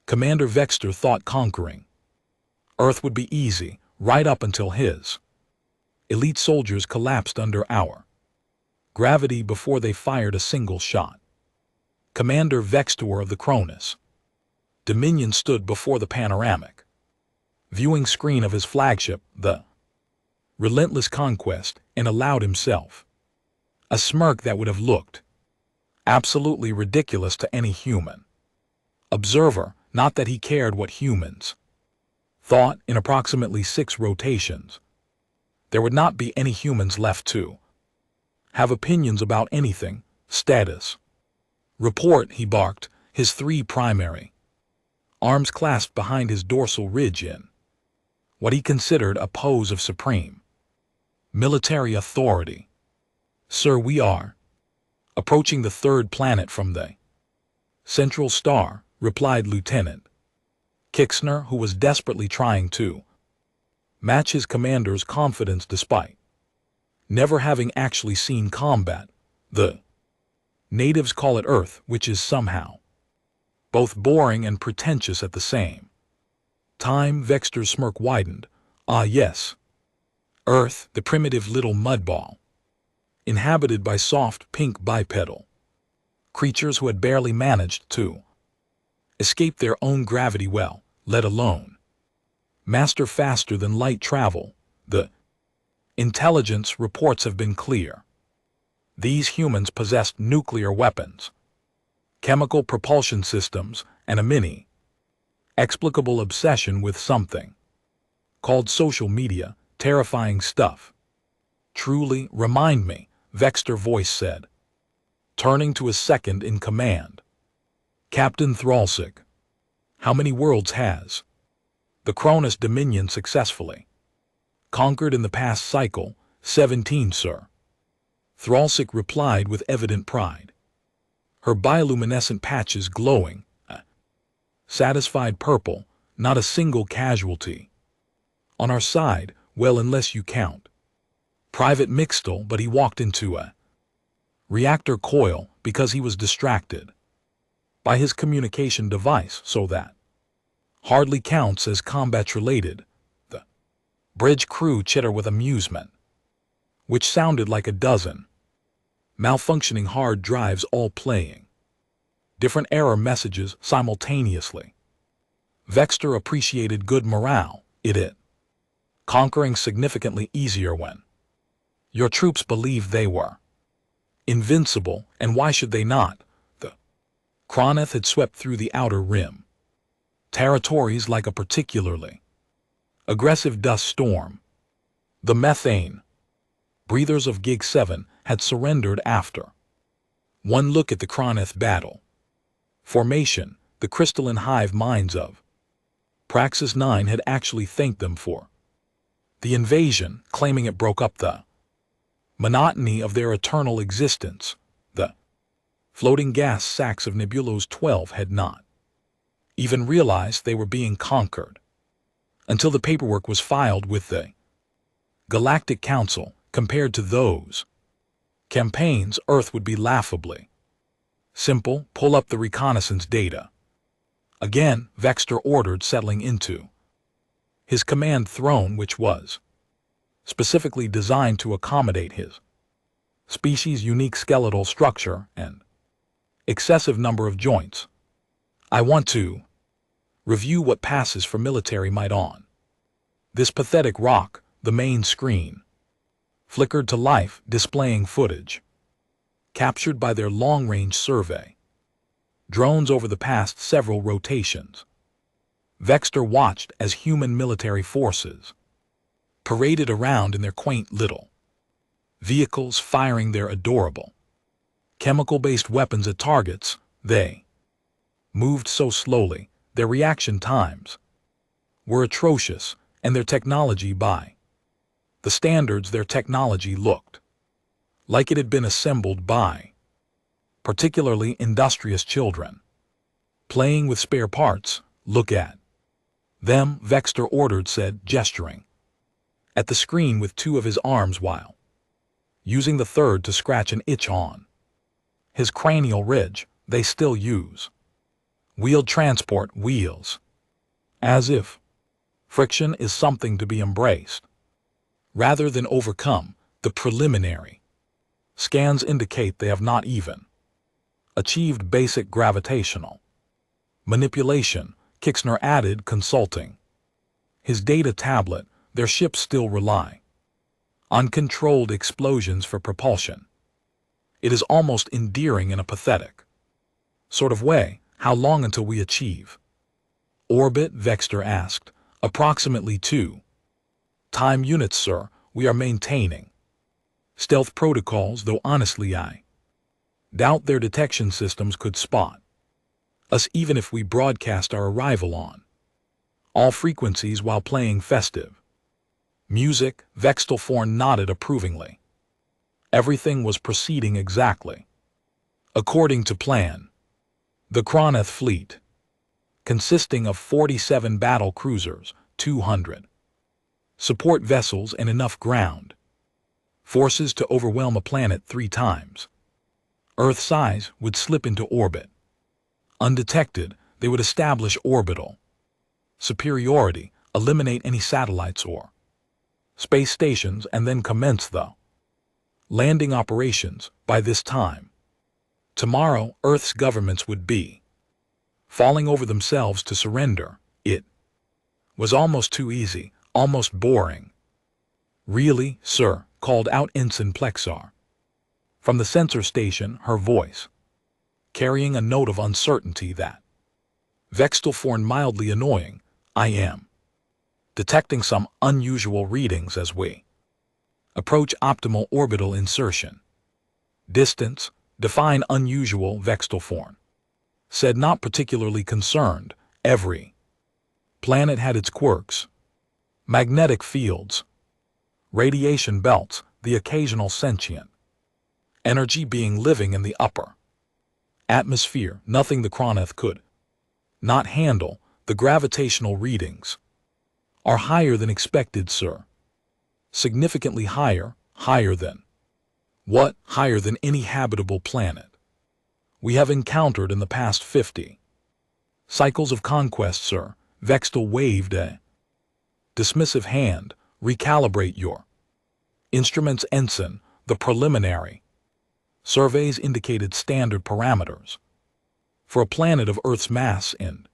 Commander Vexter thought conquering Earth would be easy, right up until his elite soldiers collapsed under our gravity before they fired a single shot. Commander Vextor of the Cronus Dominion stood before the panoramic viewing screen of his flagship, the Relentless Conquest, and allowed himself a smirk that would have looked absolutely ridiculous to any human observer, not that he cared what humans thought. In approximately 6 rotations, there would not be any humans left to have opinions about anything. Status report, he barked, his 3 primary arms clasped behind his dorsal ridge in what he considered a pose of supreme military authority. Sir, we are approaching the 3rd planet from the Central Star, replied Lieutenant Kixner, who was desperately trying to match his commander's confidence despite never having actually seen combat. The natives call it Earth, which is somehow both boring and pretentious at the same time. Vexter's smirk widened. Ah yes, Earth, the primitive little mudball, inhabited by soft pink bipedal creatures who had barely managed to escape their own gravity well, let alone master faster than light travel. The intelligence reports have been clear. These humans possessed nuclear weapons, chemical propulsion systems, and a explicable obsession with something called social media. Terrifying stuff. Truly, remind me, Vexter's voice said, turning to his second in command, Captain Thralsic. How many worlds has the Cronus Dominion successfully conquered in the past cycle? 17, sir. Thralsic replied with evident pride, her bioluminescent patches glowing a satisfied purple. Not a single casualty on our side, well, unless you count Private Mixtel, but he walked into a reactor coil because he was distracted by his communication device, so that hardly counts as combat-related. The bridge crew chitter with amusement, which sounded like a dozen malfunctioning hard drives all playing different error messages simultaneously. Vexter appreciated good morale. It conquering significantly easier when your troops believed they were invincible, and why should they not? The Croneth had swept through the outer rim territories like a particularly aggressive dust storm. The methane breathers of Gig 7 had surrendered after one look at the Croneth battle formation. The crystalline hive minds of Praxis 9 had actually thanked them for the invasion, claiming it broke up the monotony of their eternal existence. The floating gas sacks of Nebulos 12 had not even realized they were being conquered until the paperwork was filed with the Galactic Council. Compared to those campaigns, Earth would be laughably simple. Pull up the reconnaissance data. Again, Vexter ordered, settling into his command throne, which was specifically designed to accommodate his species' unique skeletal structure and excessive number of joints. I want to review what passes for military might on this pathetic rock. The main screen flickered to life, displaying footage captured by their long-range survey drones over the past several rotations. Vexter watched as human military forces paraded around in their quaint little vehicles, firing their adorable chemical-based weapons at targets. They moved so slowly, their reaction times were atrocious, and their technology, by the standards, their technology looked like it had been assembled by particularly industrious children playing with spare parts. Look at them, Vexter ordered, said, gesturing at the screen with 2 of his arms while using the third to scratch an itch on his cranial ridge. They still use Wheeled transport wheels. As if friction is something to be embraced, rather than overcome. The preliminary scans indicate they have not even achieved basic gravitational manipulation, Kixner added, consulting his data tablet. Their ships still rely on controlled explosions for propulsion. It is almost endearing in a pathetic sort of way. How long until we achieve orbit? Vexter asked. Approximately 2 time units, sir. We are maintaining stealth protocols, though honestly I doubt their detection systems could spot us even if we broadcast our arrival on all frequencies while playing festive music. Vextelforn nodded approvingly. Everything was proceeding exactly according to plan. The Kroneth fleet, consisting of 47 battle cruisers, 200 support vessels, and enough ground forces to overwhelm a planet 3 times Earth size, would slip into orbit. Undetected, they would establish orbital superiority, eliminate any satellites or space stations, and then commence the landing operations. By this time tomorrow, Earth's governments would be falling over themselves to surrender. It was almost too easy, almost boring. Really, sir, called out Ensign Plexar from the sensor station, her voice carrying a note of uncertainty that Vextelforn mildly annoying. I am detecting some unusual readings as we approach optimal orbital insertion. Distance, define unusual, Vextelforn said, not particularly concerned. Every planet had its quirks. Magnetic fields, radiation belts, the occasional sentient energy being living in the upper atmosphere, nothing the Kroneth could not handle. The gravitational readings are higher than expected, sir. Significantly higher. Higher than what? Higher than any habitable planet we have encountered in the past 50 cycles of conquest, sir. Vextel waved a dismissive hand. Recalibrate your instruments, Ensign. The preliminary surveys indicated standard parameters for a planet of Earth's mass and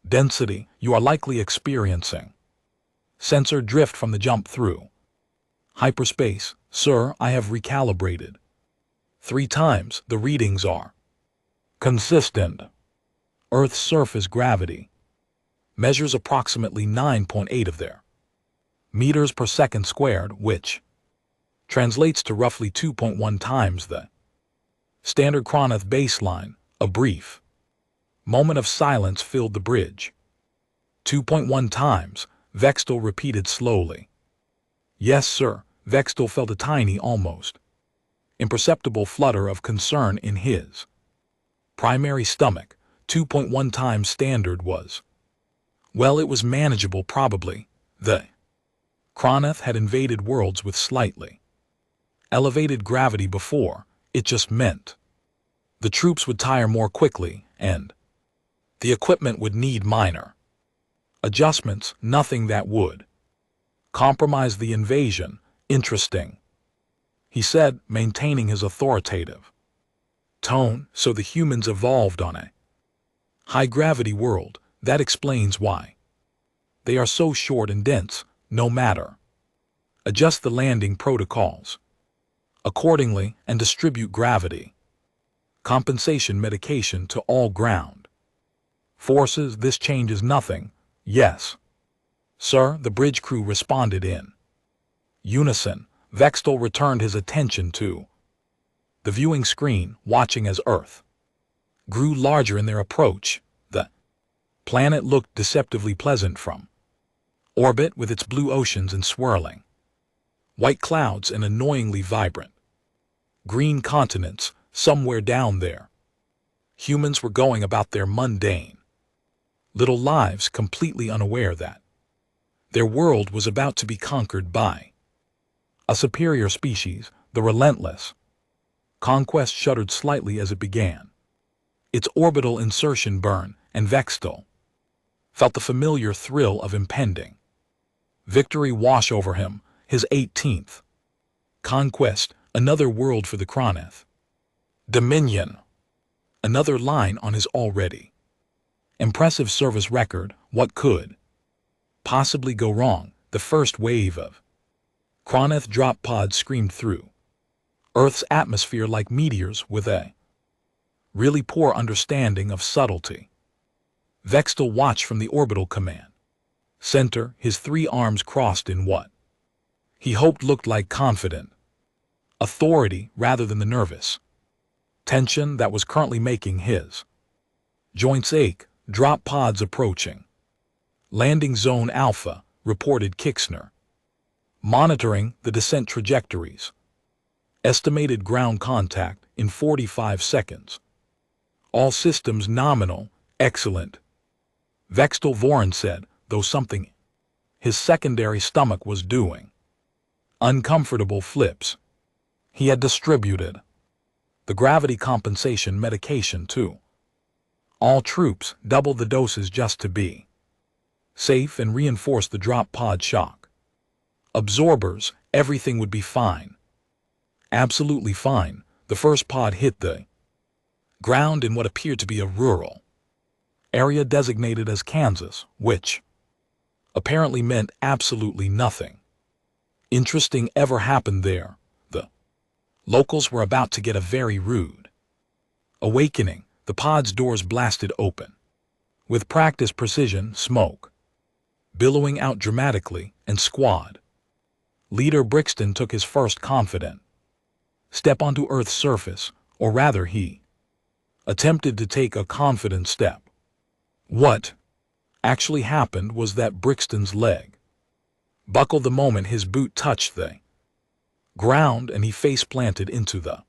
density. You are likely experiencing sensor drift from the jump through hyperspace, sir. I have recalibrated 3 times. The readings are consistent. Earth's surface gravity measures approximately 9.8 of their meters per second squared, which translates to roughly 2.1 times the standard Kroneth baseline. A brief moment of silence filled the bridge. 2.1 times, Vextel repeated slowly. Yes, sir. Vextel felt a tiny, almost imperceptible flutter of concern in his primary stomach. 2.1 times standard was, well, it was manageable probably. The Kroneth had invaded worlds with slightly elevated gravity before. It just meant the troops would tire more quickly, and the equipment would need minor adjustments, nothing that would compromise the invasion. Interesting, he said, maintaining his authoritative tone. So the humans evolved on a high-gravity world. That explains why they are so short and dense. No matter. Adjust the landing protocols accordingly and distribute gravity compensation medication to all ground forces. This changes nothing. Yes, sir, the bridge crew responded in unison. Vextel returned his attention to the viewing screen, watching as Earth grew larger in their approach. The planet looked deceptively pleasant from orbit, with its blue oceans and swirling white clouds and annoyingly vibrant green continents. Somewhere down there, humans were going about their mundane little lives, completely unaware that their world was about to be conquered by a superior species. The relentless conquest shuddered slightly as it began. its orbital insertion burn, and Vextal felt the familiar thrill of impending victory wash over him, his 18th conquest, another world for the Kroneth. Dominion, another line on his already impressive service record. What could possibly go wrong? The first wave of Kroneth drop pods screamed through Earth's atmosphere like meteors with a really poor understanding of subtlety. Vextal watched from the orbital command center, his 3 arms crossed in what he hoped looked like confident authority rather than the nervous tension that was currently making his joints ache. Drop pods approaching landing zone Alpha, reported Kixner, monitoring the descent trajectories. Estimated ground contact in 45 seconds. All systems nominal. Excellent, Vextal Voron said, though something his secondary stomach was doing uncomfortable flips. He had distributed the gravity compensation medication to all troops, double the doses just to be safe, and reinforce the drop pod shock absorbers. Everything would be fine. Absolutely fine. The first pod hit the ground in what appeared to be a rural area designated as Kansas, which apparently meant absolutely nothing interesting ever happened there. The locals were about to get a very rude awakening. The pod's doors blasted open with practiced precision, smoke billowing out dramatically, and squad leader Brixton took his first confident step onto Earth's surface, or rather he attempted to take a confident step. What actually happened was that Brixton's leg buckled the moment his boot touched the ground, and he face-planted into the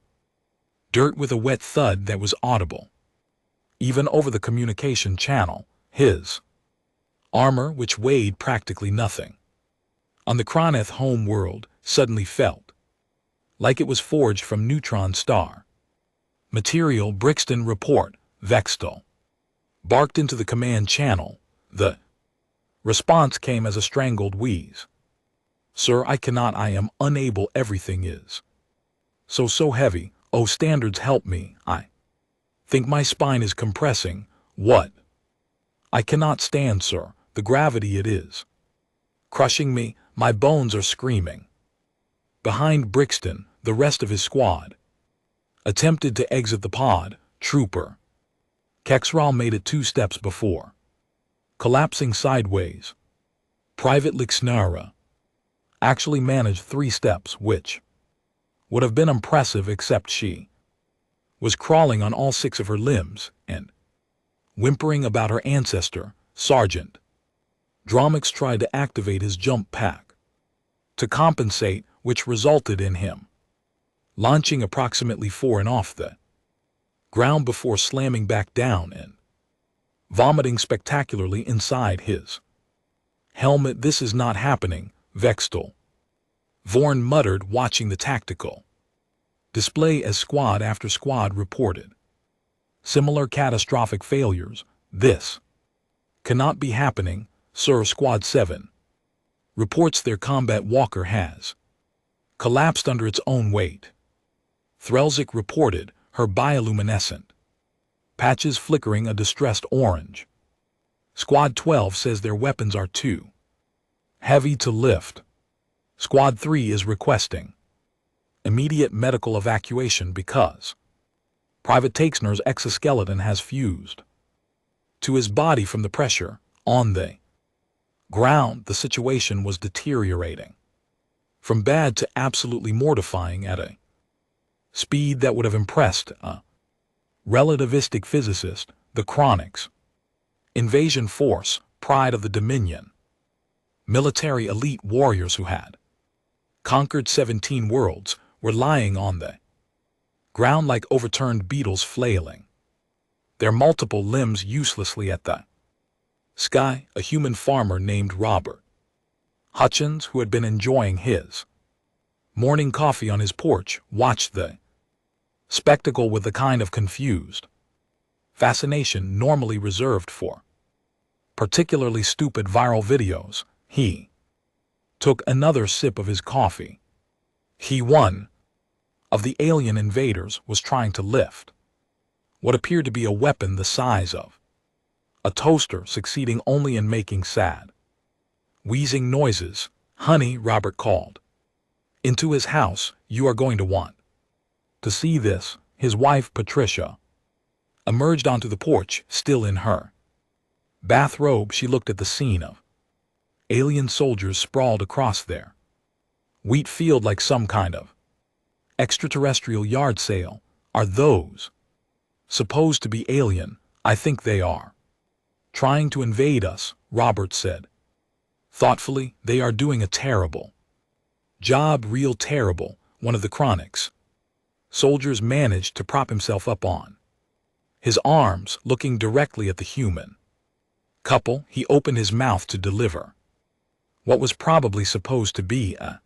dirt with a wet thud that was audible even over the communication channel. His armor, which weighed practically nothing on the Kroneth home world, suddenly felt like it was forged from neutron star material. Brixton report. Vextal barked into the command channel. The response came as a strangled wheeze. Sir, I cannot, I am unable, everything is so heavy. Oh, standards help me, I think my spine is compressing. What? I cannot stand, sir, the gravity, it is crushing me, my bones are screaming. Behind Brixton, the rest of his squad attempted to exit the pod. Trooper Kexral made it 2 steps before collapsing sideways. Private Lixnara actually managed 3 steps, which would have been impressive, except she was crawling on all 6 of her limbs and whimpering about her ancestor. Sergeant Dromix tried to activate his jump pack to compensate, which resulted in him launching approximately 4 and off the ground before slamming back down and vomiting spectacularly inside his helmet. This is not happening, Vextal Voron muttered, watching the tactical display as squad after squad reported similar catastrophic failures. This cannot be happening, sir. Squad 7 reports their combat walker has collapsed under its own weight. Threlzik reported, her bioluminescent patches flickering a distressed orange. Squad 12 says their weapons are too heavy to lift. Squad 3 is requesting immediate medical evacuation because Private Takesner's exoskeleton has fused to his body from the pressure on the ground. The situation was deteriorating from bad to absolutely mortifying at a speed that would have impressed a relativistic physicist. The Chronics invasion force, pride of the Dominion, military elite warriors who had conquered 17 worlds, were lying on the ground like overturned beetles, flailing their multiple limbs uselessly at the sky. A human farmer named Robert Hutchins, who had been enjoying his morning coffee on his porch, watched the spectacle with a kind of confused fascination normally reserved for particularly stupid viral videos. He took another sip of his coffee. One of the alien invaders was trying to lift what appeared to be a weapon the size of a toaster, succeeding only in making sad, wheezing noises. "Honey," Robert called into his house, "you are going to want to see this." His wife, Patricia, emerged onto the porch, still in her bathrobe. She looked at the scene of alien soldiers sprawled across their wheat field like some kind of extraterrestrial yard sale. "Are those supposed to be alien?" "I think they are trying to invade us," Robert said thoughtfully. "They are doing a terrible job, real terrible." One of the Chronics soldiers managed to prop himself up on his arms, looking directly at the human couple. He opened his mouth to deliver what was probably supposed to be a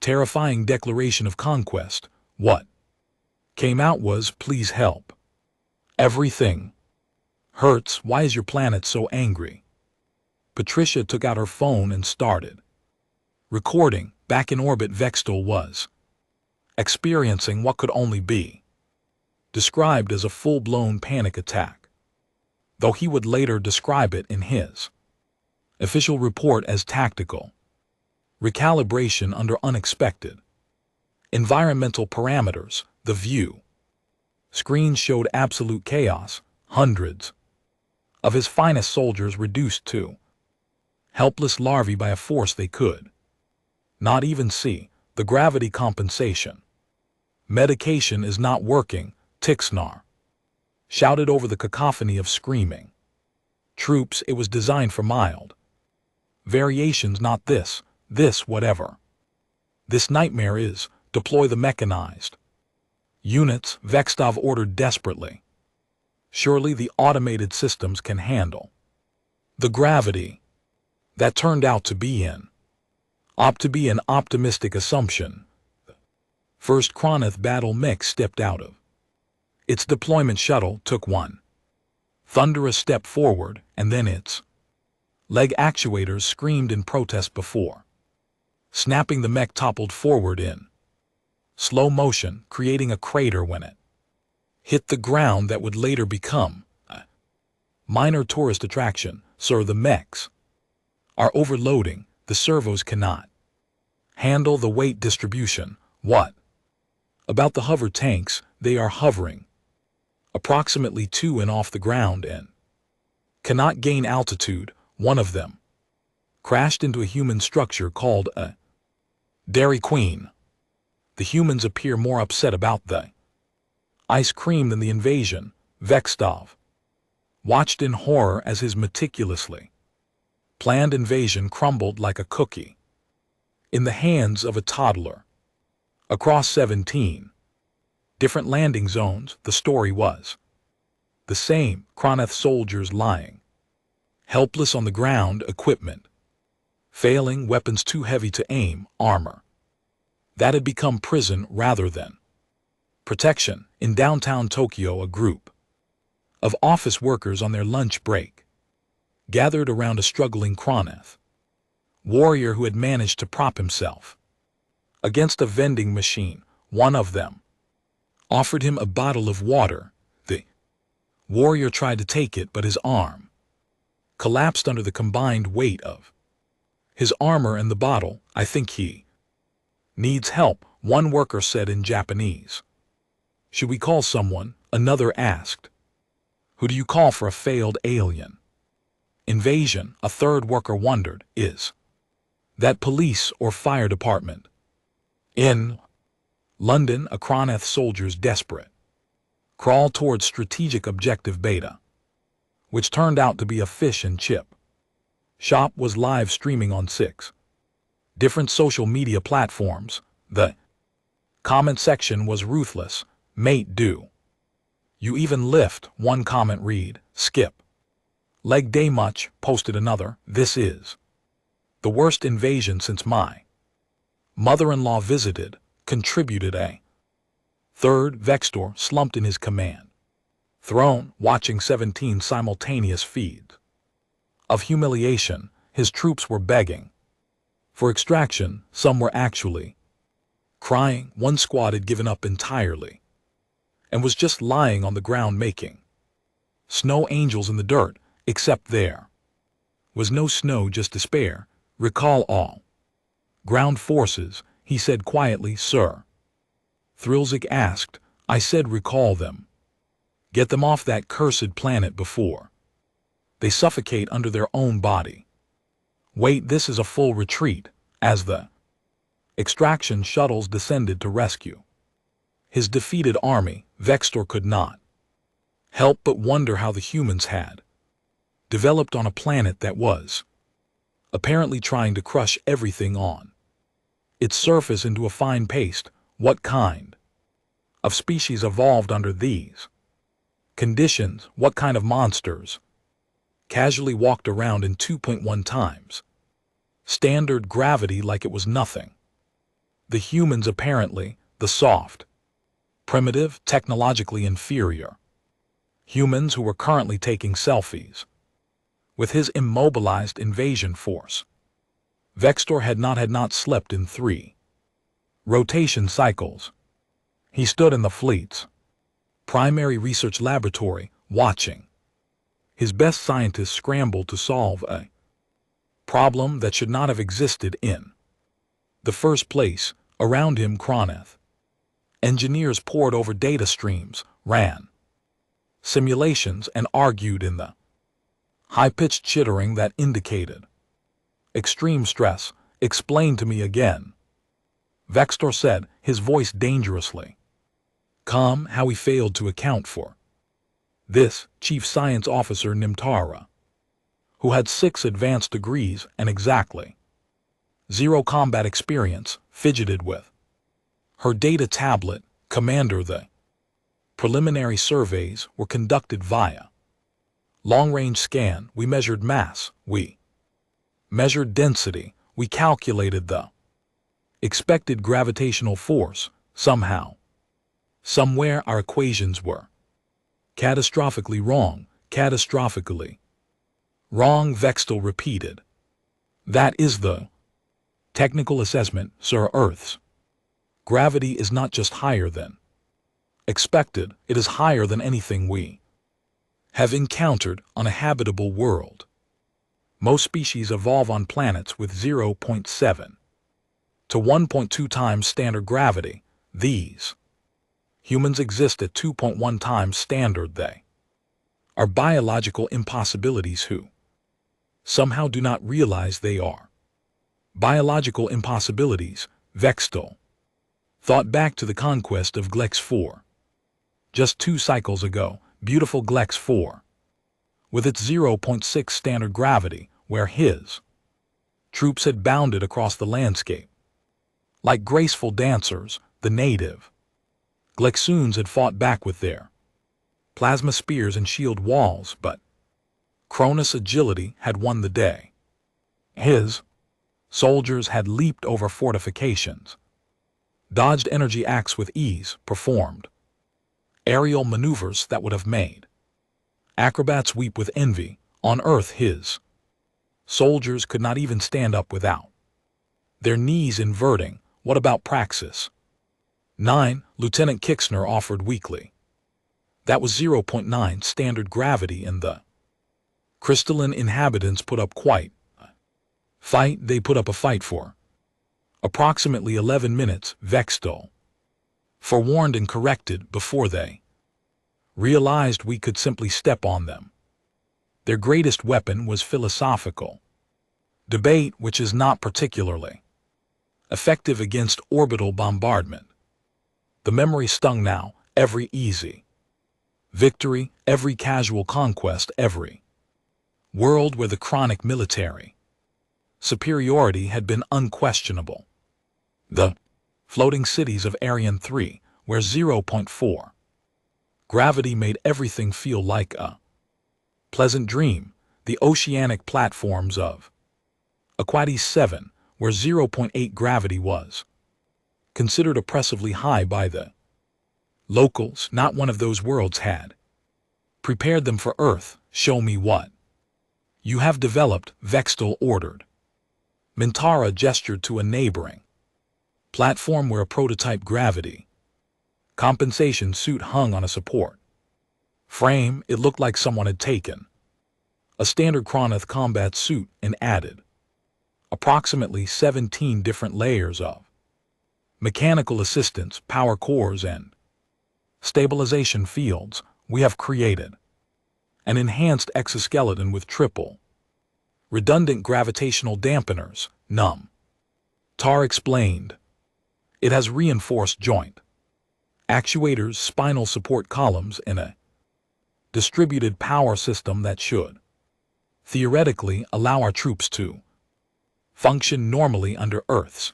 terrifying declaration of conquest. What came out was, "Please help. Everything hurts. Why is your planet so angry?" Patricia took out her phone and started recording. Back in orbit, Vextol was experiencing what could only be described as a full-blown panic attack, though he would later describe it in his official report as tactical recalibration under unexpected environmental parameters. The view screen showed absolute chaos, hundreds of his finest soldiers reduced to helpless larvae by a force they could not even see. The gravity compensation medication is not working, Tixnar shouted over the cacophony of screaming troops. It was designed for mild variations, not this, whatever this nightmare is. Deploy the mechanized units, Vextov ordered desperately. Surely the automated systems can handle the gravity. That turned out to be an optimistic assumption. First Kroneth battle mech stepped out of its deployment shuttle, took one thunderous step forward, and then its leg actuators screamed in protest before snapping. The mech toppled forward in slow motion, creating a crater when it hit the ground that would later become a minor tourist attraction. "Sir, the mechs are overloading. The servos cannot handle the weight distribution." "What about the hover tanks?" "They are hovering approximately 2 in off the ground and cannot gain altitude." One of them crashed into a human structure called a Dairy Queen. The humans appear more upset about the ice cream than the invasion. Vextov watched in horror as his meticulously planned invasion crumbled like a cookie in the hands of a toddler. Across 17 different landing zones, the story was the same: Kroneth soldiers lying helpless on the ground, equipment failing, weapons too heavy to aim, armor that had become prison rather than protection. In downtown Tokyo, a group of office workers on their lunch break gathered around a struggling Kroneth warrior who had managed to prop himself against a vending machine. One of them offered him a bottle of water. The warrior tried to take it, but his arm collapsed under the combined weight of his armor and the bottle. "I think he needs help," one worker said in Japanese. "Should we call someone?" another asked. "Who do you call for a failed alien invasion?" a third worker wondered. "Is that police or fire department?" In London, a Kroneth soldier's desperate crawl towards strategic objective Beta, which turned out to be a fish and chip shop, was live streaming on 6 different social media platforms. The comment section was ruthless. "Mate, do you even lift?" one comment read. "Skip leg day much?" posted another. "This is the worst invasion since my mother-in-law visited," contributed a third. Vextor slumped in his command throne, watching 17 simultaneous feeds. Of humiliation, his troops were begging. For extraction, some were actually crying. One squad had given up entirely and was just lying on the ground making snow angels in the dirt, except there was no snow, just despair. Recall all ground forces, he said quietly. Sir, Thrilzik asked. I said recall them. Get them off that cursed planet before they suffocate under their own body. Wait, this is a full retreat, as the extraction shuttles descended to rescue his defeated army. Vextor could not help but wonder how the humans had developed on a planet that was apparently trying to crush everything on its surface into a fine paste. What kind of species evolved under these conditions? What kind of monsters casually walked around in 2.1 times standard gravity like it was nothing? The humans, apparently, the soft, primitive, technologically inferior humans who were currently taking selfies with his immobilized invasion force. Vextor had not slept in 3 rotation cycles. He stood in the fleet's primary research laboratory, watching his best scientists scramble to solve a problem that should not have existed in the first place. Around him, Kroneth engineers pored over data streams, ran simulations, and argued in the high-pitched chittering that indicated extreme stress. Explain to me again, Vextor said, his voice dangerously calm, how he failed to account for this. Chief Science Officer Nimtara, who had 6 advanced degrees and exactly 0 combat experience, fidgeted with her data tablet. Commander, the preliminary surveys were conducted via long-range scan. We measured mass, we measured density, we calculated the expected gravitational force. Somehow, somewhere, our equations were catastrophically wrong. Catastrophically wrong, Vextor repeated. That is the technical assessment, Sir. Earth's gravity is not just higher than expected, it is higher than anything we have encountered on a habitable world. Most species evolve on planets with 0.7 to 1.2 times standard gravity. These humans exist at 2.1 times standard. They are biological impossibilities who somehow do not realize they are biological impossibilities. Vextor thought back to the conquest of Glex 4. Just 2 cycles ago, beautiful Glex 4, with its 0.6 standard gravity, where his troops had bounded across the landscape like graceful dancers. The native Glexoons had fought back with their plasma spears and shield walls, but Cronus' agility had won the day. His soldiers had leaped over fortifications, dodged energy acts with ease, performed aerial maneuvers that would have made acrobats weep with envy. On Earth, his soldiers could not even stand up without their knees inverting. What about Praxis 9? Lieutenant Kixner offered weakly. That was 0.9 standard gravity, and the crystalline inhabitants put up quite a fight. They put up a fight for approximately 11 minutes, Vextor forewarned and corrected, before they realized we could simply step on them. Their greatest weapon was philosophical debate, which is not particularly effective against orbital bombardment. The memory stung now. Every easy victory, every casual conquest, every world where the chronic military superiority had been unquestionable. The floating cities of Arian 3, where 0.4 gravity made everything feel like a pleasant dream. The oceanic platforms of Aquatis 7, where 0.8 gravity was considered oppressively high by the locals. Not one of those worlds had Prepared them for Earth, show me what you have developed, Vextal ordered. Mintara gestured to a neighboring platform where a prototype gravity compensation suit hung on a support frame. It looked like someone had taken a standard Cronoth combat suit and added approximately 17 different layers of mechanical assistance, power cores, and stabilization fields. We have created an enhanced exoskeleton with triple redundant gravitational dampeners, Tar explained. It has reinforced joint actuators, spinal support columns, and a distributed power system that should theoretically allow our troops to function normally under Earth's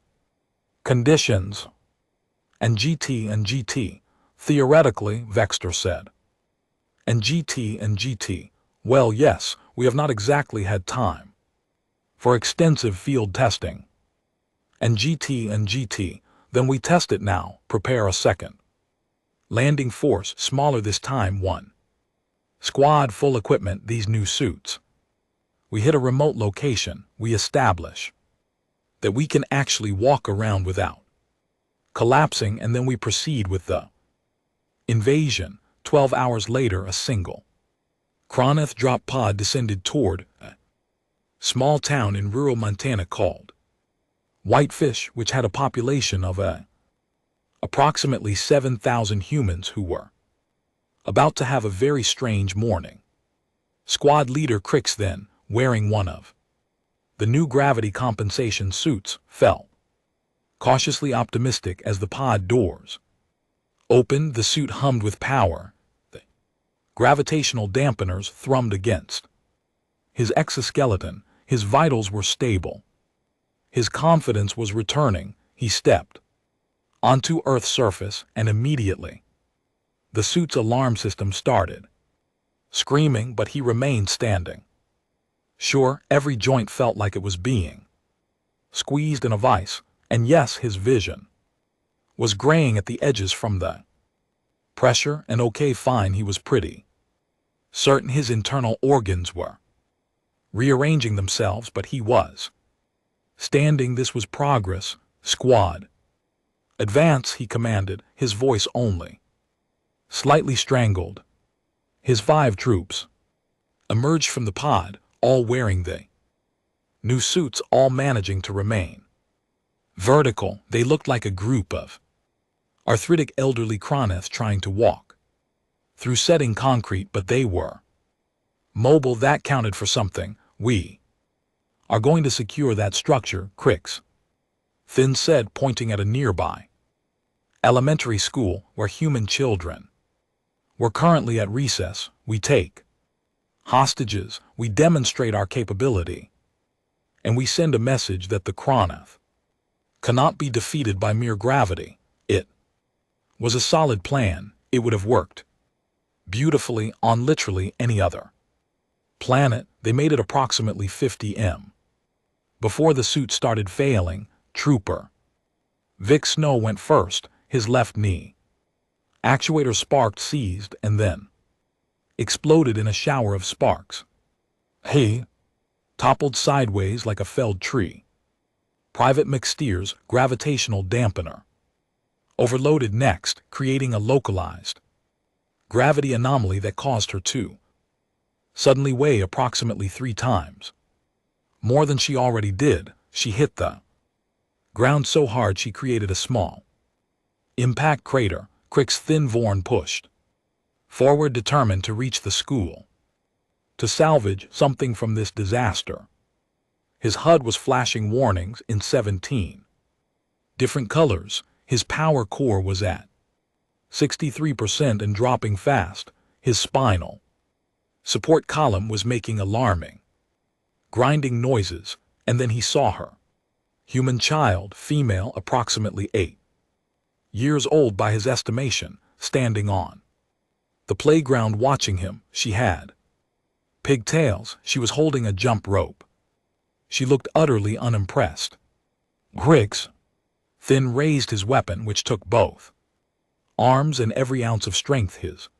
conditions. And GT, theoretically, Vexter said. And GT, well, yes, we have not exactly had time for extensive field testing. And GT, then we test it now. Prepare a second landing force, smaller this time, one squad, full equipment, these new suits. We hit a remote location. We establish that we can actually walk around without collapsing, and then we proceed with the invasion. 12 hours later, a single Cronoth drop pod descended toward a small town in rural Montana called Whitefish, which had a population of approximately 7,000 humans who were about to have a very strange morning. Squad leader Crix, then, wearing one of the new gravity compensation suits, felt cautiously optimistic as the pod doors opened. The suit hummed with power. The gravitational dampeners thrummed against his exoskeleton. His vitals were stable. His confidence was returning. He stepped onto Earth's surface, and immediately the suit's alarm system started screaming, but he remained standing. Sure, every joint felt like it was being squeezed in a vice, and yes, his vision was graying at the edges from the pressure, and okay, fine, he was pretty certain his internal organs were rearranging themselves, but he was standing. This was progress. Squad, advance, he commanded, his voice only slightly strangled. His 5 troops emerged from the pod, all wearing the new suits, all managing to remain vertical. They looked like a group of arthritic elderly Cronoth trying to walk through setting concrete, but they were mobile. That counted for something. We are going to secure that structure, Crix Thin said, pointing at a nearby elementary school where human children were currently at recess. We take hostages, we demonstrate our capability, and we send a message that the Cronoth cannot be defeated by mere gravity. It was a solid plan. It would have worked beautifully on literally any other planet. They made it approximately 50 m before the suit started failing. Trooper Vic Snow went first. His left knee actuator sparked, seized, and then exploded in a shower of sparks. He toppled sideways like a felled tree. Private McSteer's gravitational dampener overloaded next, creating a localized gravity anomaly that caused her to suddenly weigh approximately 3 times more than she already did. She hit the ground so hard she created a small impact crater. Crix Thin Vorn pushed forward, determined to reach the school to salvage something from this disaster. His HUD was flashing warnings in 17 different colors. His power core was at 63% and dropping fast. His spinal support column was making alarming grinding noises. And then he saw her. Human child, female, approximately 8 years old by his estimation, standing on the playground watching him. She had pigtails. She was holding a jump rope. She looked utterly unimpressed. Crix Thin raised his weapon, which took both arms and every ounce of strength his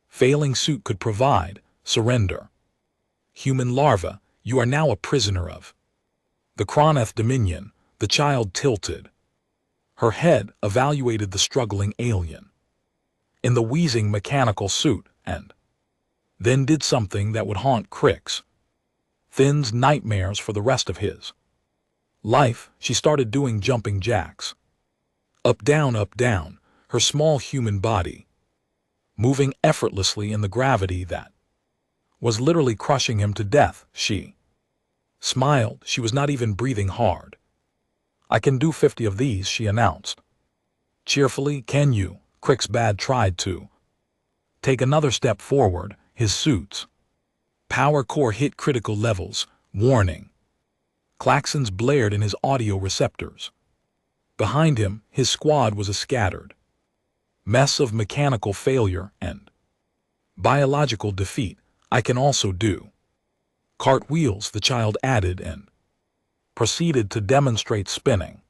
Failing suit could provide, surrender. Human larva, you are now a prisoner of the Kroneth Dominion. The child tilted. Her head evaluated the struggling alien in the wheezing mechanical suit and then did something that would haunt Crix Thin's nightmares for the rest of his life. She started doing jumping jacks. Up, down, her small human body moving effortlessly in the gravity that was literally crushing him to death. She smiled. She was not even breathing hard. I can do 50 of these, she announced. Cheerfully, can you? Crixbad tried to take another step forward. His suit's power core hit critical levels. Warning. Klaxons blared in his audio receptors. Behind him, his squad was a scattered mess of mechanical failure and biological defeat. I can also do cartwheels, the child added, and proceeded to demonstrate spinning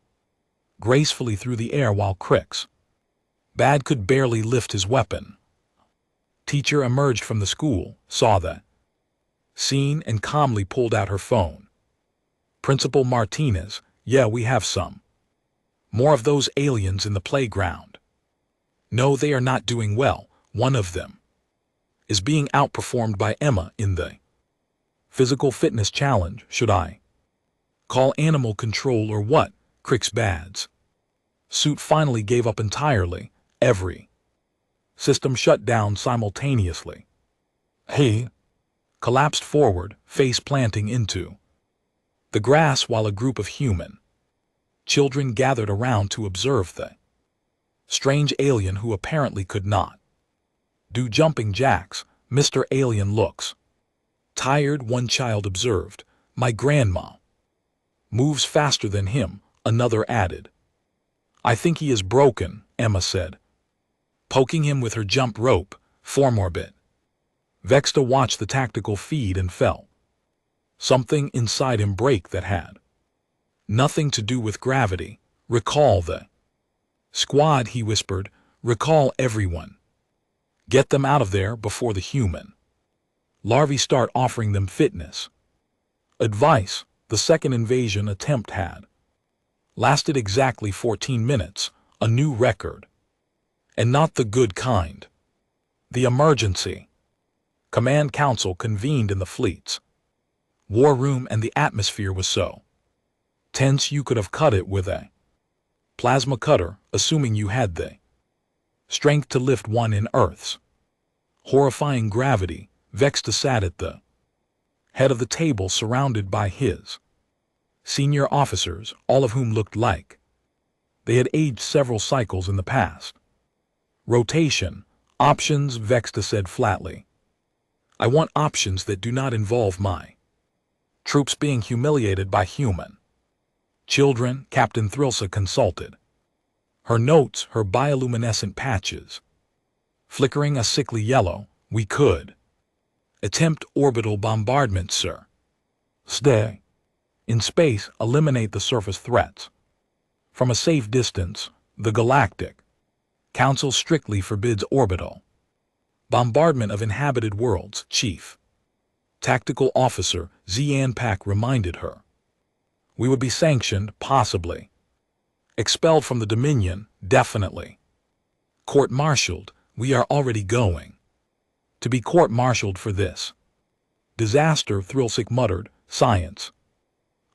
gracefully through the air while Crixbad could barely lift his weapon. Teacher emerged from the school, saw the scene, and calmly pulled out her phone. Principal Martinez, yeah, we have some more of those aliens in the playground. No, they are not doing well. One of them is being outperformed by Emma in the physical fitness challenge. Should I call animal control or what? Crixbad's suit finally gave up entirely. Every system shut down simultaneously. He collapsed forward, face planting into the grass while a group of human children gathered around to observe the strange alien who apparently could not do jumping jacks. Mr. Alien looks tired, one child observed. My grandma moves faster than him, another added. I think he is broken, Emma said, poking him with her jump rope. 4 more bit. Vexta watched the tactical feed and felt something inside him break that had nothing to do with gravity. Recall the squad, he whispered. Recall everyone. Get them out of there before the human larvae start offering them fitness advice. The second invasion attempt had lasted exactly 14 minutes, a new record. And not the good kind. The emergency command council convened in the fleet's war room, and the atmosphere was so tense you could have cut it with a plasma cutter, assuming you had the strength to lift one in Earth's horrifying gravity. Vexta sat at the head of the table surrounded by his senior officers, all of whom looked like they had aged several cycles in the past. Rotation. Options, Vexta said flatly. I want options that do not involve my troops being humiliated by human children. Captain Thrilsa consulted her notes, her bioluminescent patches flickering a sickly yellow. We could attempt orbital bombardment, sir. Stay in space, eliminate the surface threats from a safe distance. The Galactic Council strictly forbids orbital bombardment of inhabited worlds, Chief Tactical Officer Zian Pak reminded her. We would be sanctioned, possibly expelled from the Dominion, definitely court-martialed. We are already going to be court-martialed for this disaster, Thrilsik muttered. Science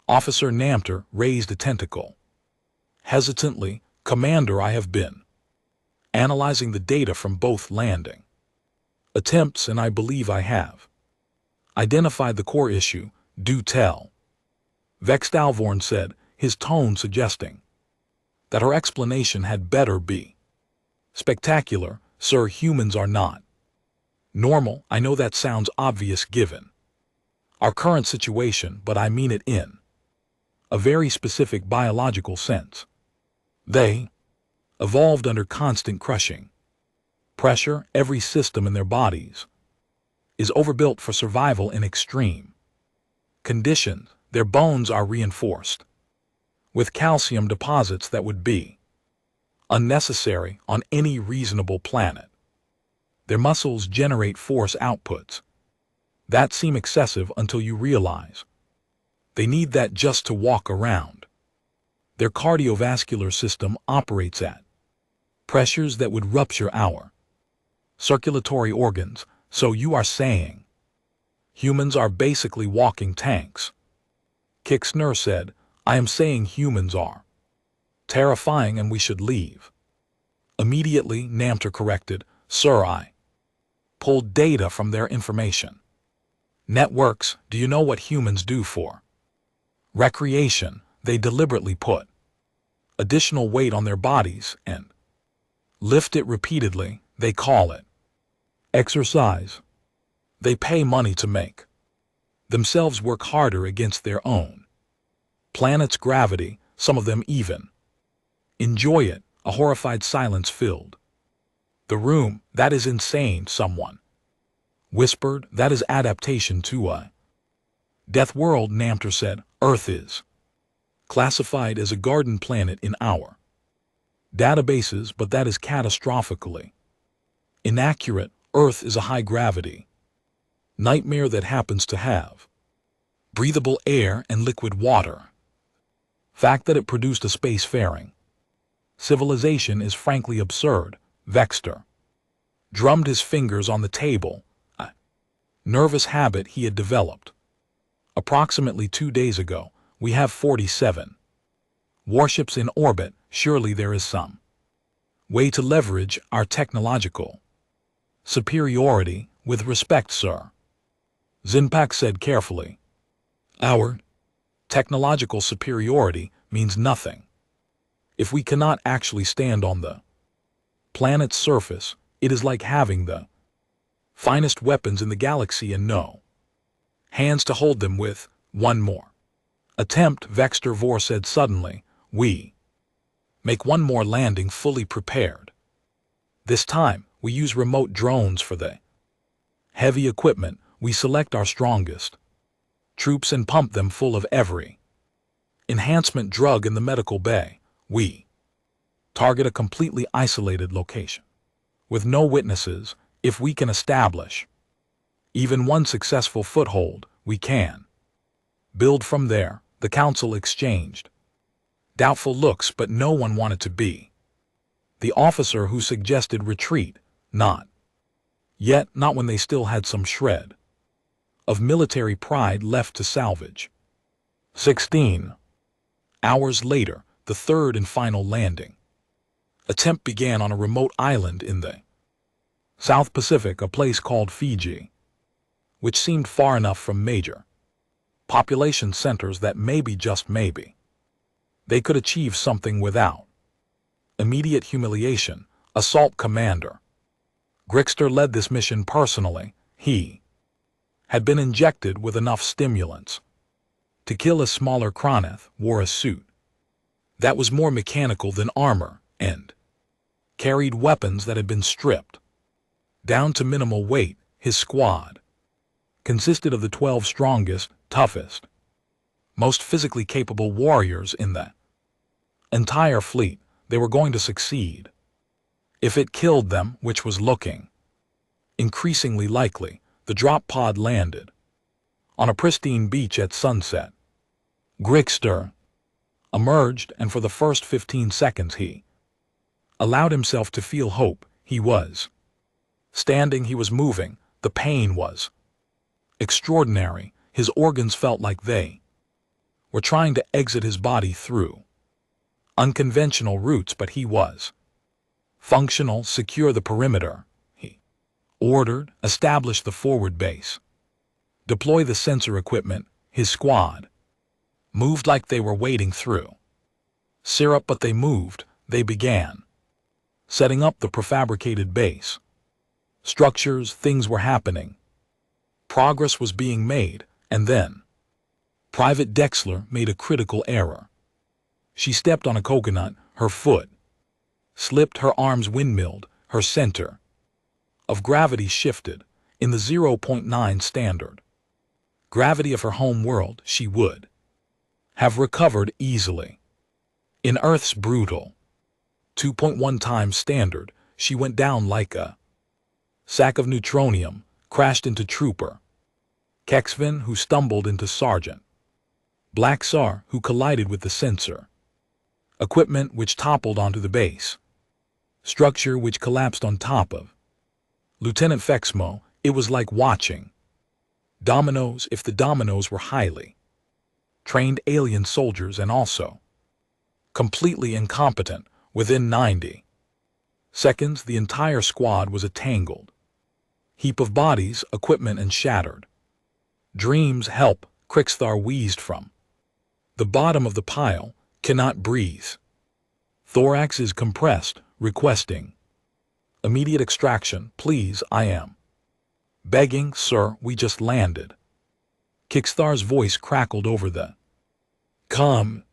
Officer Namter raised a tentacle. Hesitantly, Commander, I have been analyzing the data from both landing attempts, and I believe I have identified the core issue. Do tell. Vextalvorn said, his tone suggesting that her explanation had better be spectacular. Sir, humans are not normal. I know that sounds obvious given our current situation, but I mean it in a very specific biological sense. They evolved under constant crushing pressure. Every system in their bodies is overbuilt for survival in extreme conditions. Their bones are reinforced with calcium deposits that would be unnecessary on any reasonable planet. Their muscles generate force outputs that seem excessive until you realize they need that just to walk around. Their cardiovascular system operates at pressures that would rupture our circulatory organs, so you are saying humans are basically walking tanks. Kixner said, I am saying humans are terrifying and we should leave. Immediately, Namter corrected, Sir, I pulled data from their information networks. Do you know what humans do for recreation? They deliberately put additional weight on their bodies and lift it repeatedly. They call it exercise. They pay money to make themselves work harder against their own planet's gravity. Some of them even enjoy it. A horrified silence filled the room. That is insane, someone whispered. That is adaptation to a death world, Namter said. Earth is classified as a garden planet in our databases, but that is catastrophically inaccurate. Earth is a high-gravity nightmare that happens to have breathable air and liquid water. Fact that it produced a spacefaring civilization is frankly absurd. Vexter drummed his fingers on the table, a nervous habit he had developed. Approximately 2 days ago, we have 47 warships in orbit. Surely there is some way to leverage our technological superiority. With respect, sir, Zinpak said carefully, our technological superiority means nothing if we cannot actually stand on the planet's surface. It is like having the finest weapons in the galaxy and no hands to hold them with. One more attempt, Vexter Vor said suddenly. We make one more landing fully prepared. This time, we use remote drones for the heavy equipment. We select our strongest troops and pump them full of every enhancement drug in the medical bay. We target a completely isolated location with no witnesses. If we can establish even one successful foothold, we can build from there. The council exchanged doubtful looks, but no one wanted to be the officer who suggested retreat. Not yet, not when they still had some shred of military pride left to salvage. 16 hours later, the third and final landing attempt began on a remote island in the South Pacific, a place called Fiji, which seemed far enough from major population centers that maybe, just maybe, they could achieve something without immediate humiliation. Assault Commander Grixter led this mission personally. He had been injected with enough stimulants to kill a smaller Kroneth, wore a suit that was more mechanical than armor, and carried weapons that had been stripped down to minimal weight. His squad consisted of the 12 strongest, toughest, most physically capable warriors in the entire fleet. They were going to succeed. If it killed them, which was looking increasingly likely, the drop pod landed on a pristine beach at sunset. Grixter emerged, and for the first 15 seconds he allowed himself to feel hope. He was standing, he was moving. The pain was extraordinary. His organs felt like they were trying to exit his body through unconventional routes, but he was functional. Secure the perimeter, he ordered. Establish the forward base. Deploy the sensor equipment. His squad moved like they were wading through syrup, but they moved. They began setting up the prefabricated base structures. Things were happening. Progress was being made, and then Private Dexler made a critical error. She stepped on a coconut. Her foot slipped. Her arms windmilled. Her center of gravity shifted. In the 0.9 standard gravity of her home world, she would have recovered easily. In Earth's brutal 2.1 times standard, she went down like a Sack of neutronium crashed into trooper. Kexvin, who stumbled into sergeant. Black Tsar, who collided with the sensor. Equipment which toppled onto the base. Structure which collapsed on top of. Lieutenant Fexmo, it was like watching dominoes if the dominoes were highly trained alien soldiers and also completely incompetent. Within 90 seconds, the entire squad was a tangled heap of bodies, equipment, and shattered dreams. Help, Krixthar wheezed from the bottom of the pile. Cannot breathe. Thorax is compressed, requesting immediate extraction. Please, I am begging, sir, we just landed. Krixthar's voice crackled over the come.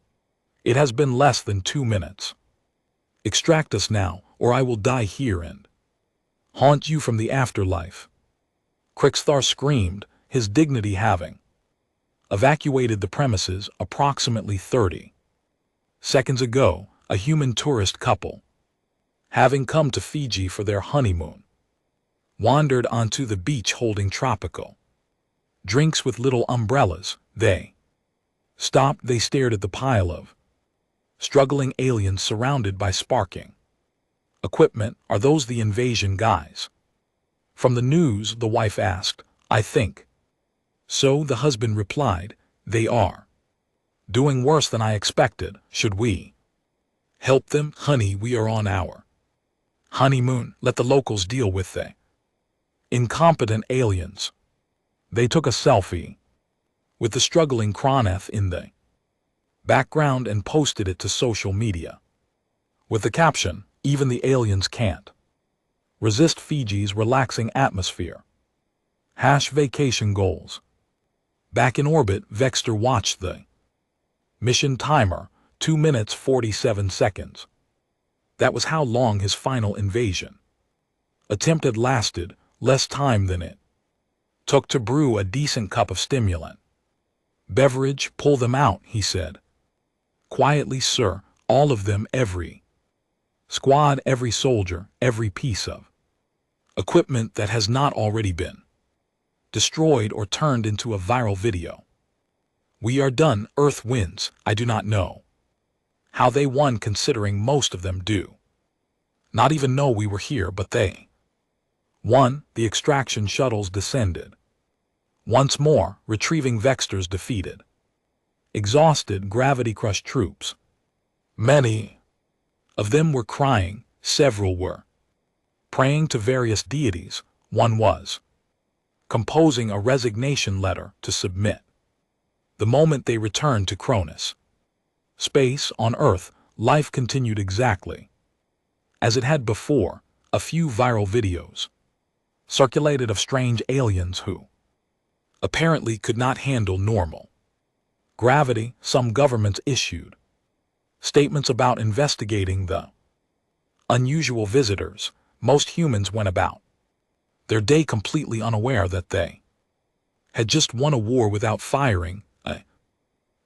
It has been less than 2 minutes. Extract us now, or I will die here and haunt you from the afterlife. Krixthar screamed, his dignity having evacuated the premises approximately 30 seconds ago. A human tourist couple, having come to Fiji for their honeymoon, wandered onto the beach holding tropical drinks with little umbrellas. They stopped. They stared at the pile of struggling aliens surrounded by sparking equipment. Are those the invasion guys from the news? The wife asked. I think so, the husband replied. They are doing worse than I expected. Should we help them? Honey, we are on our honeymoon. Let the locals deal with the incompetent aliens. They took a selfie with the struggling Kroneth in the background and posted it to social media with the caption, even the aliens can't resist Fiji's relaxing atmosphere. #vacation goals. Back in orbit, Vexter watched the mission timer, 2 minutes 47 seconds. That was how long his final invasion attempt had lasted, less time than it took to brew a decent cup of stimulant beverage. Pull them out, he said. Quietly, sir, all of them, every squad, every soldier, every piece of equipment that has not already been destroyed or turned into a viral video. We are done. Earth wins. I do not know how they won, considering most of them do not even know we were here, but they won. The extraction shuttles descended once more, retrieving Vexter's defeated, exhausted, gravity-crushed troops. Many of them were crying, several were praying to various deities, one was composing a resignation letter to submit. The moment they returned to Cronus space on Earth, life continued exactly as it had before. A few viral videos circulated of strange aliens who apparently could not handle normal gravity. Some governments issued statements about investigating the unusual visitors. Most humans went about their day completely unaware that they had just won a war without firing a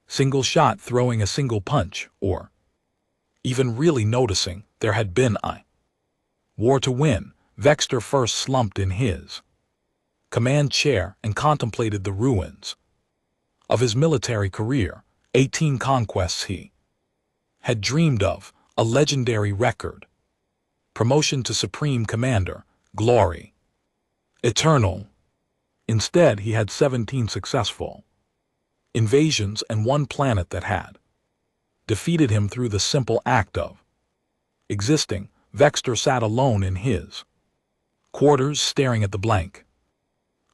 single shot, throwing a single punch, or even really noticing there had been a war to win. Vexter first slumped in his command chair and contemplated the ruins of his military career. 18 conquests he had dreamed of, a legendary record, promotion to Supreme Commander, glory eternal. Instead, he had 17 successful invasions and one planet that had defeated him through the simple act of existing. Vexter sat alone in his quarters, staring at the blank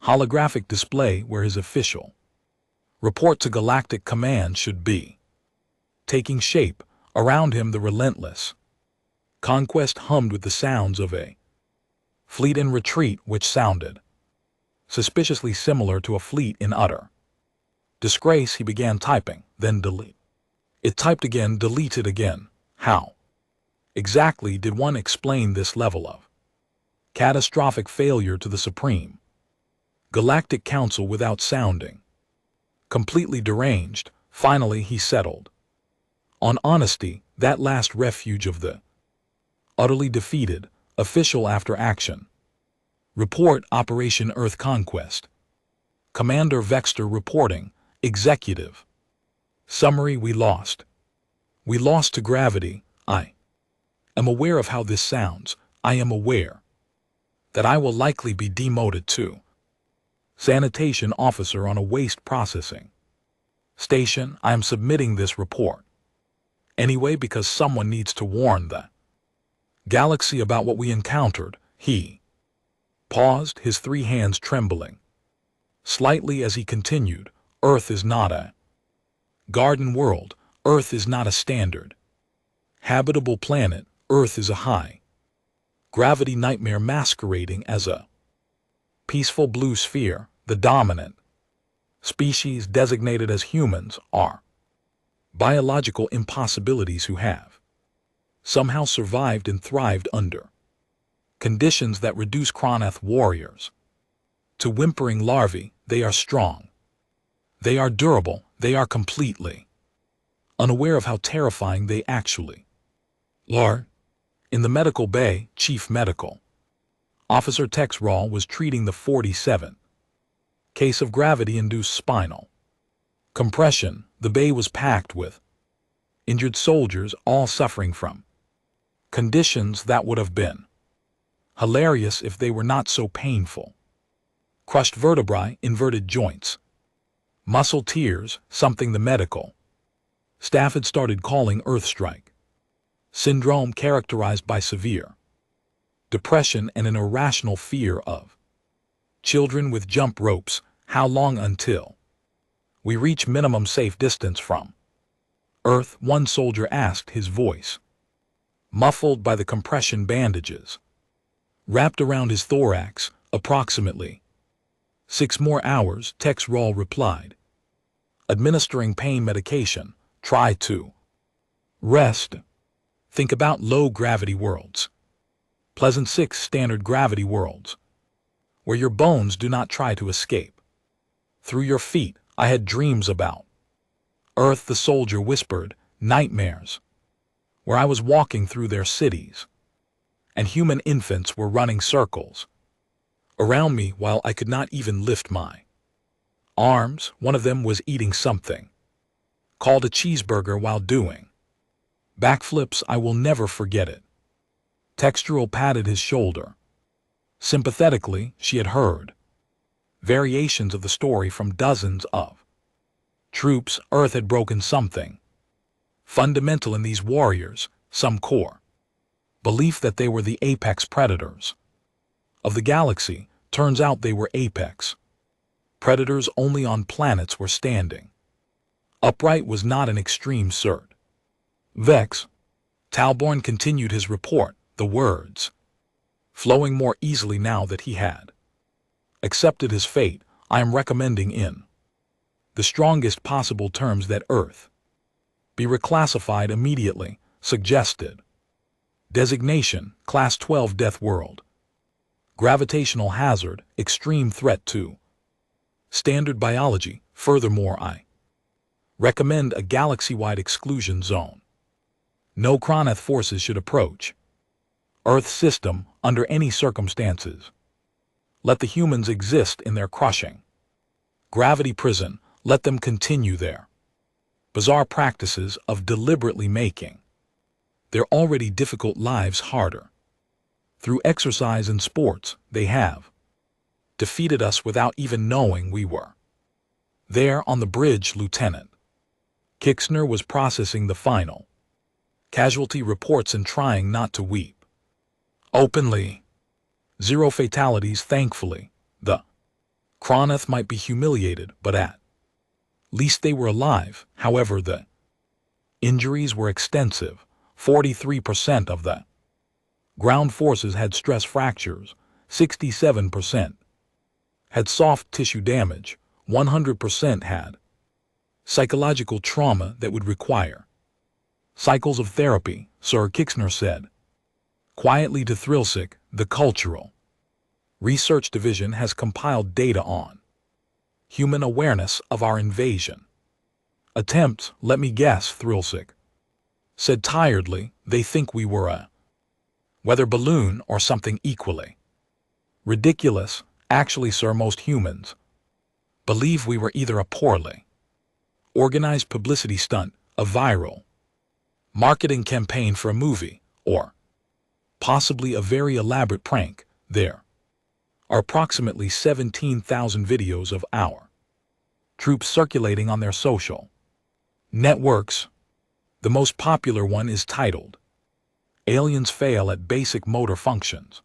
holographic display where his official report to Galactic Command should be taking shape. Around him, the relentless conquest hummed with the sounds of a fleet in retreat, which sounded suspiciously similar to a fleet in utter disgrace. He began typing, then delete. It typed again, deleted again. How exactly did one explain this level of catastrophic failure to the Supreme Galactic Council without sounding completely deranged? Finally, he settled on honesty, that last refuge of the utterly defeated official. After action Report Operation Earth Conquest. Commander Vexter reporting. Executive. Summary: we lost. We lost to gravity. I am aware of how this sounds. I am aware that I will likely be demoted to sanitation officer on a waste processing station. I am submitting this report anyway because someone needs to warn the galaxy about what we encountered. He paused, his three hands trembling slightly as he continued. Earth is not a garden world. Earth is not a standard habitable planet. Earth is a high gravity nightmare masquerading as a peaceful blue sphere. The dominant species, designated as humans, are biological impossibilities who have somehow survived and thrived under conditions that reduce Cronath warriors to whimpering larvae. They are strong. They are durable. They are completely unaware of how terrifying they actually are. In the medical bay, Chief Medical Officer Tex Rawl was treating the 47th case of gravity-induced spinal compression. The bay was packed with injured soldiers, all suffering from conditions that would have been hilarious if they were not so painful. Crushed vertebrae, inverted joints, muscle tears, something the medical staff had started calling Earthstrike syndrome, characterized by severe depression and an irrational fear of children with jump ropes. How long until we reach minimum safe distance from Earth? One soldier asked, his voice muffled by the compression bandages wrapped around his thorax. Approximately 6 more hours, Tex Rawl replied, administering pain medication. Try to rest. Think about low-gravity worlds. Pleasant 6 standard gravity worlds, where your bones do not try to escape through your feet. I had dreams about Earth, the soldier whispered, nightmares, where I was walking through their cities, and human infants were running circles around me while I could not even lift my arms. One of them was eating something called a cheeseburger while doing backflips. I will never forget it. Textural patted his shoulder sympathetically. She had heard variations of the story from dozens of troops. Earth had broken something fundamental in these warriors, some core belief that they were the apex predators of the galaxy. Turns out they were apex predators only on planets where standing upright was not an extreme cert. Vex. Talborn continued his report, the words flowing more easily now that he had accepted his fate. I am recommending in the strongest possible terms that Earth be reclassified immediately. Suggested designation: Class 12 Death World. Gravitational hazard, extreme threat to standard biology. Furthermore, I recommend a galaxy-wide exclusion zone. No Cronath forces should approach Earth system under any circumstances. Let the humans exist in their crushing gravity prison. Let them continue their bizarre practices of deliberately making their already difficult lives harder. Through exercise and sports, they have defeated us without even knowing we were there. On the bridge, Lieutenant Kixner was processing the final casualty reports and trying not to weep openly. 0 fatalities, thankfully. The Cronath might be humiliated, but at least they were alive. However, the injuries were extensive. 43% of the ground forces had stress fractures, 67% had soft tissue damage, 100% had psychological trauma that would require cycles of therapy, Sir Kixner said quietly to Thrillsick. The Cultural Research Division has compiled data on human awareness of our invasion attempts. Let me guess, Thrillsick said tiredly. They think we were a weather balloon or something equally Ridiculous. Actually, sir, most humans believe we were either a poorly organized publicity stunt, a viral marketing campaign for a movie, or possibly a very elaborate prank. There are approximately 17,000 videos of our troops circulating on their social networks. The most popular one is titled, "Aliens Fail at Basic Motor Functions."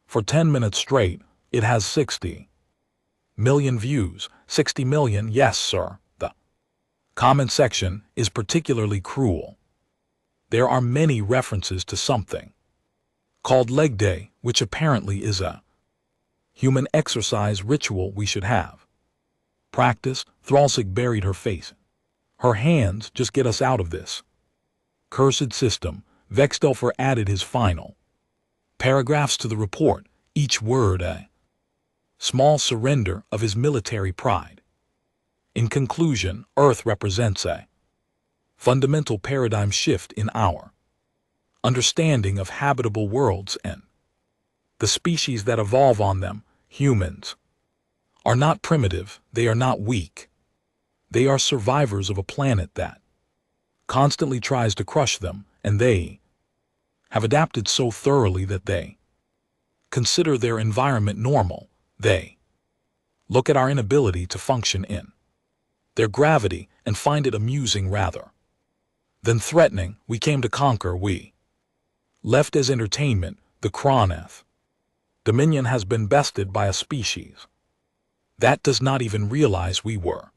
For 10 minutes straight, it has 60 million views. 60 million, yes, sir. The comment section is particularly cruel. There are many references to something called Leg Day, which apparently is a human exercise ritual we should have practiced. Thralsig buried her face. Her hands, just get us out of this cursed system. Vextelfer added his final paragraphs to the report, each word a small surrender of his military pride. In conclusion, Earth represents a fundamental paradigm shift in our understanding of habitable worlds, and the species that evolve on them, humans, are not primitive, they are not weak. They are survivors of a planet that constantly tries to crush them, and they have adapted so thoroughly that they consider their environment normal. They look at our inability to function in their gravity and find it amusing rather than threatening. We came to conquer. We left as entertainment. The Kroneth Dominion has been bested by a species that does not even realize we were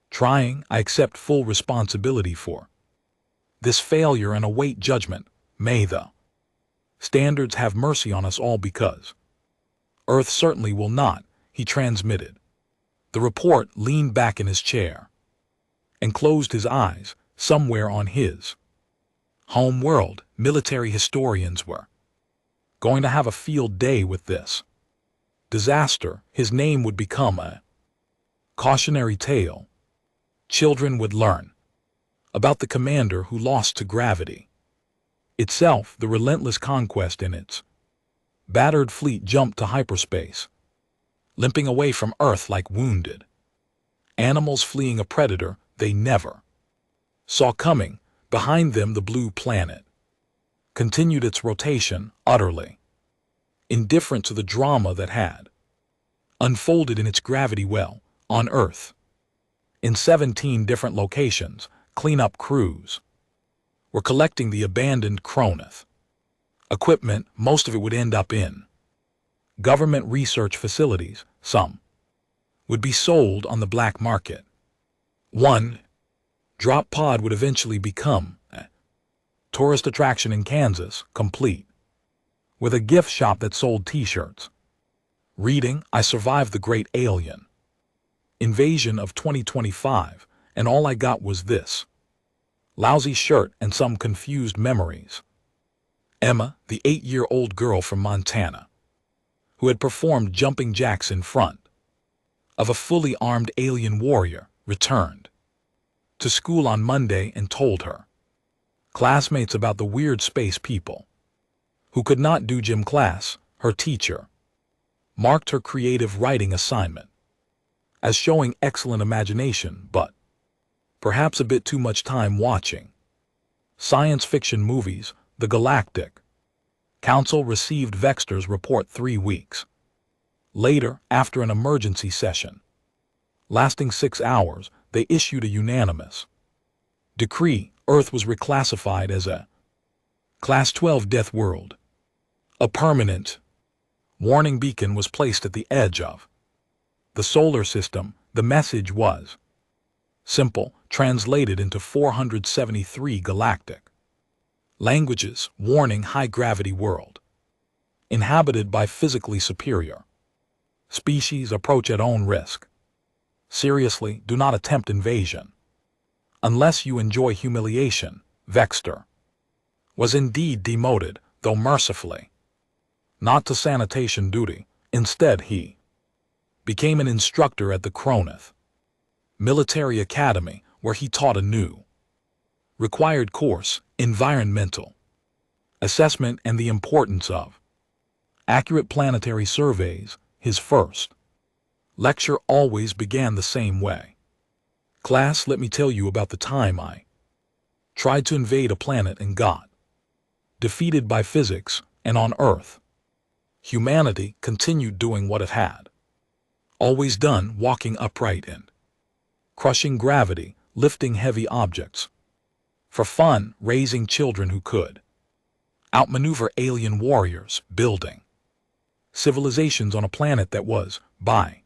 trying. I accept full responsibility for this failure and await judgment. May the standards have mercy on us all, because Earth certainly will not. He transmitted the report, leaned back in his chair, and closed his eyes. Somewhere on his home world, military historians were going to have a field day with this disaster. His name would become a cautionary tale. Children would learn about the commander who lost to gravity itself. The relentless conquest in its battered fleet jumped to hyperspace, limping away from Earth like wounded animals fleeing a predator they never saw coming. Behind them, the blue planet continued its rotation, utterly indifferent to the drama that had unfolded in its gravity well. On Earth, in 17 different locations, cleanup crews were collecting the abandoned Kroneth equipment. Most of it would end up in government research facilities. Some would be sold on the black market. One drop pod would eventually become a tourist attraction in Kansas, complete with a gift shop that sold t-shirts reading, "I survived the great alien invasion of 2025, and all I got was this lousy shirt and some confused memories." Emma, the 8-year-old girl from Montana, who had performed jumping jacks in front of a fully armed alien warrior, returned to school on Monday and told her classmates about the weird space people who could not do gym class. Her teacher marked her creative writing assignment as showing excellent imagination, but perhaps a bit too much time watching science fiction movies. The Galactic Council received Vexter's report 3 weeks later. After an emergency session lasting 6 hours, they issued a unanimous decree. Earth was reclassified as a Class 12 Death World. A permanent warning beacon was placed at the edge of the solar system. The message was simple, translated into 473 galactic languages. Warning: high-gravity world inhabited by physically superior species. Approach at own risk. Seriously, do not attempt invasion unless you enjoy humiliation. Vexter was indeed demoted, though mercifully not to sanitation duty. Instead, he became an instructor at the Kroneth Military Academy, where he taught a new required course, environmental assessment and the importance of Accurate planetary surveys, his first. Lecture always began the same way. Class, let me tell you about the time I tried to invade a planet and got defeated by physics, and on Earth, humanity continued doing what it had always done, walking upright and crushing gravity, lifting heavy objects. For fun, raising children who could outmaneuver alien warriors, building civilizations on a planet that was, by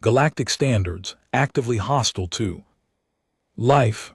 galactic standards, actively hostile to life.